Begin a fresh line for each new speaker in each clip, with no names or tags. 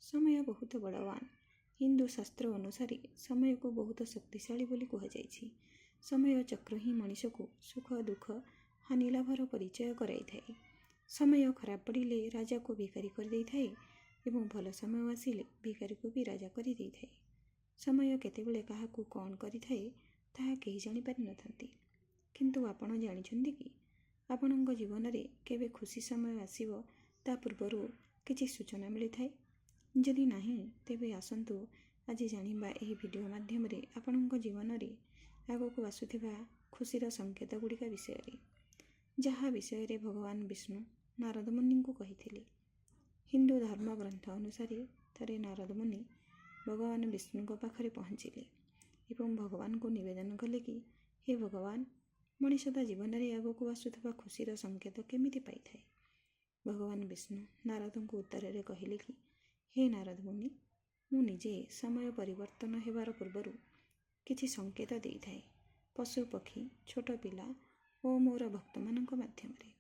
समय बहुत बड़वान। हिंदू शास्त्र अनुसार समय को बहुत शक्तिशाली बोली कहुଯାଇଛି। समय चक्र ही मनीष को सुख दुख हानि लाभर परिचय कराई। समय खराब पड़े राजा को भिखारी कर देइथाए एवं भल समय आसिले भिखारी को भी राजा कर देइथाए। समय केतेबेले काहाकू कौन करिथाए ताहा केही जानि पारि नथांती। किंतु आपण जानिछन्ति कि आपणଙ୍କ जीवନରେ केबे खुशी समय आसीबो ता पूर्वरु किछि सूचना मिलिथाए? जदि नाही तेबे आसंतु आज जानिबा एही वीडियो माध्यम रे आपणଙ୍କ जीवନରେ आगकू आसुथिबा खुशीर संकेत गुड़िका विषय जहा विषय भगवान विष्णु नारद मुनि को कहिथिले। हिंदू धर्म ग्रंथ अनुसार थरे नारद मुनि भगवान विष्णु को पाखरे पहुँचिले एवं भगवान को निवेदन कले कि हे भगवान, मनीषता जीवन में आगकू आसुथिबा खुशीर संकेत केमिति पाइथाए? भगवान विष्णु नारद को उत्तर रे कहिले कि हे नारद मुनि, मु निजे समय परिवर्तन हेबार पूर्वरु किछि संकेत देइथाए पशु पक्षी छोट पिला ओ मोर भक्त मानक माध्यम रे,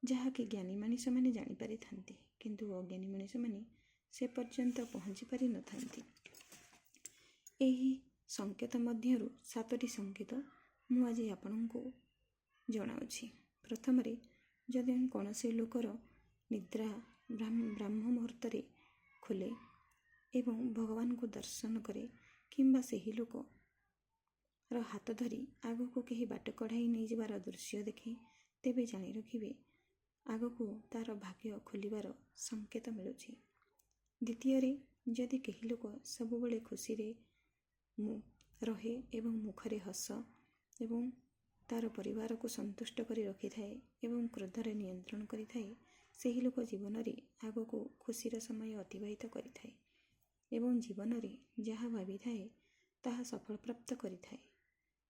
जहा कि ज्ञानी मनीष माने जानि पारि थांती किंतु अज्ञानी मनीष माने से पर्यंत पहुँची पारि नथांती। एही संकेत मध्यरु 7टी संकेत मु आज आपनଙ୍କୁ जणाउछि। प्रथम रे जदि कौनसी लोकर निद्रा ब्राह्म मुहूर्त रे खुले एवं भगवान को दर्शन करे किंबा सेही लोक रो हाथ धरी आगको केही बाट कढ़ाई नहीं जबार दृश्य देखे तेबे जानि रखिबे आगको तार भाग्य खोलिबार संकेत मिलुछि। द्वितीय रे जदि केही लोक सबुबले खुशी रे रहे एवं मुखरे हस एवं तार परिवार को संतुष्ट करी रखि थाए एवं क्रोधरे नियंत्रण करि थाए, सेही लोक जीवन रे आगको खुशीर समय अतिबाहित करि थाए एवं जीवन रे जहा भाबी थाए ताहा सफल प्राप्त करि थाए।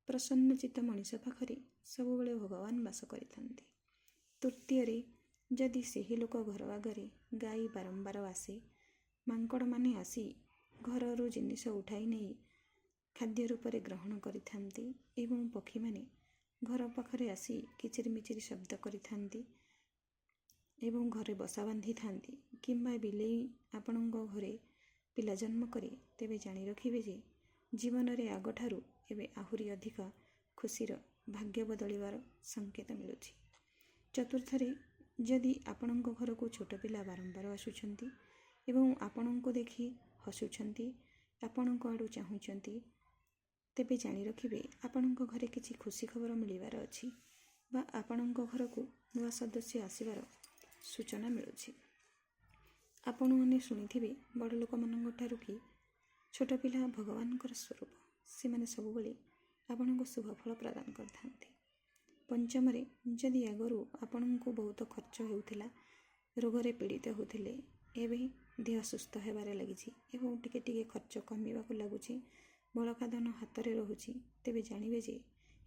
प्रसन्नचित्त मनीष पाखरे सबुबले भगवान वास करिथांती। तृतीय रे जदि सेही लोक घर आगरे गाई बारंबार आसे, मांकड़ माने आसी घररू जिनिस उठाई नहीं खाद्य रूप में ग्रहण करिथांती एवं पक्षी माने घर पाखरे आसी किचिरमिचिर शब्द करिथांती एवं घरे बसा बांधी थांती किंबा बिलेई आपणଙ୍କ घरे पिला जन्म करे, तेबे जानि रखिबे जे जीवन रे आगठारु एबे आहुरी अधिक खुशीर भाग्य बदलिबार संकेत मिलुछि। चतुर्थ रे जदि आपणଙ୍କ घरको छोट पिला बारंबार आसुछंती एवं आपणଙ୍କୁ देखि हसुछंती, आपणଙ୍କ आडू चाहुछंती, तेबे जानि रखिबे आपणଙ୍କ घरे किछि खुशी खबर मिलिबार अछि बा आपणଙ୍କ घरको नुआ सदस्य आसिबार सूचना मिलुछि। आपण माने सुनिथिबे बड़ लोक मानଙ୍କ ठारू कि छोट पिला भगवानकर स्वरूप, से माने सबुबले आपणଙ୍କୁ शुभ फल प्रदान करथांती। पंचम रे जदि आगरू आपणଙ୍କୁ बहुत खर्च हेउथिला, रोगरे पीड़ित होथिले, एबे देह सुस्थ हेबारे लागिछि एवं टिके टिके खर्च कमिबाकू लागुछि, बळका धन हाथ रे रहुछि, तेबे जानिबे जे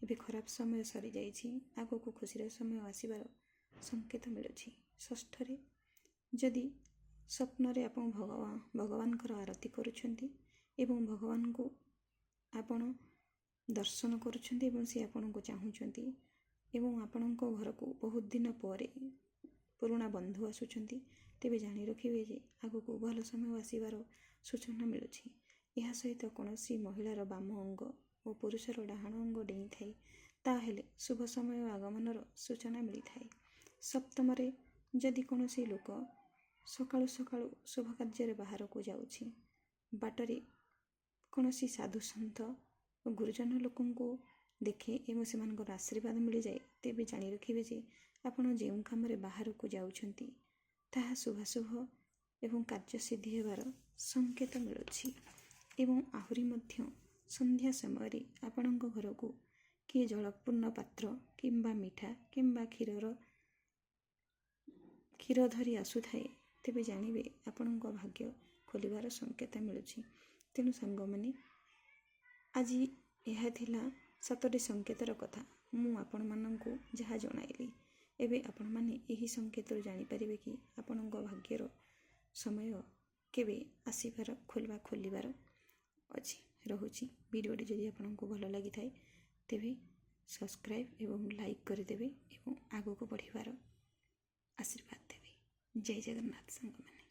एबे खराब समय सरी जाइछि, आगको खुशीर समय आसिबार संकेत मिलुछि। षष्ठ रे जदि स्वप्न रे आपण भगवानकर आरती करुछंती एवं भगवान को आपण दर्शन करुछंती एवं से आपणଙ୍କୁ चाहुछंती एवं आपणଙ୍କ घरको बहुत दिन परे पुराणा बंधु आसुछंती, तेबे जानि रखिबे जे आगको भल समय आसिबार सूचना मिलुछि। यह सहित कौनसी महिलार बाम अंग और पुरुषर डाहाण अंग डेई थाए ताहेले शुभ समय आगमनर सूचना मिली थाए। सप्तम रे जदि कौनसी लोक सकाळु सकाळु शुभ कार्य बाहर को जाउछि, बाटरे कौनसी साधु सन्थ और गुरुजन लोकन को देखे एवं सेमानकर आशीर्वाद मिल जाए, तेबे जानि रखिबे जे आपण जेउ काम रे बाहर को जाउछंती ताहा शुभाशुभ एवं कार्य सिद्धि हेबार संकेत मिलुछि। एवं आहुरी मध्य संध्या समय रे आपणଙ୍କ घरको किए जलपूर्ण पात्र किंबा मिठा किंबा क्षीर धरी आसुथाए, तेबे जानिबे आपणଙ୍କ भाग्य खोलिबार संकेत मिलुछि। तेणु सांग माने आज यह थिला 7टी संकेतर कथा मु आपण माननको जहा जणाइली। एबे आपण माने एही संकेत जानि परिबे कि आपणଙ୍କ भाग्यर समय केबे आसीबार खोलिबार अछि। रहुछि वीडियोटी जदि आपनको भल लागि थाए तेबे सब्सक्राइब एवं लाइक करदेवे एवं आगको बढ़िबार आशीर्वाद देवे। जय जगन्नाथ सांग माने।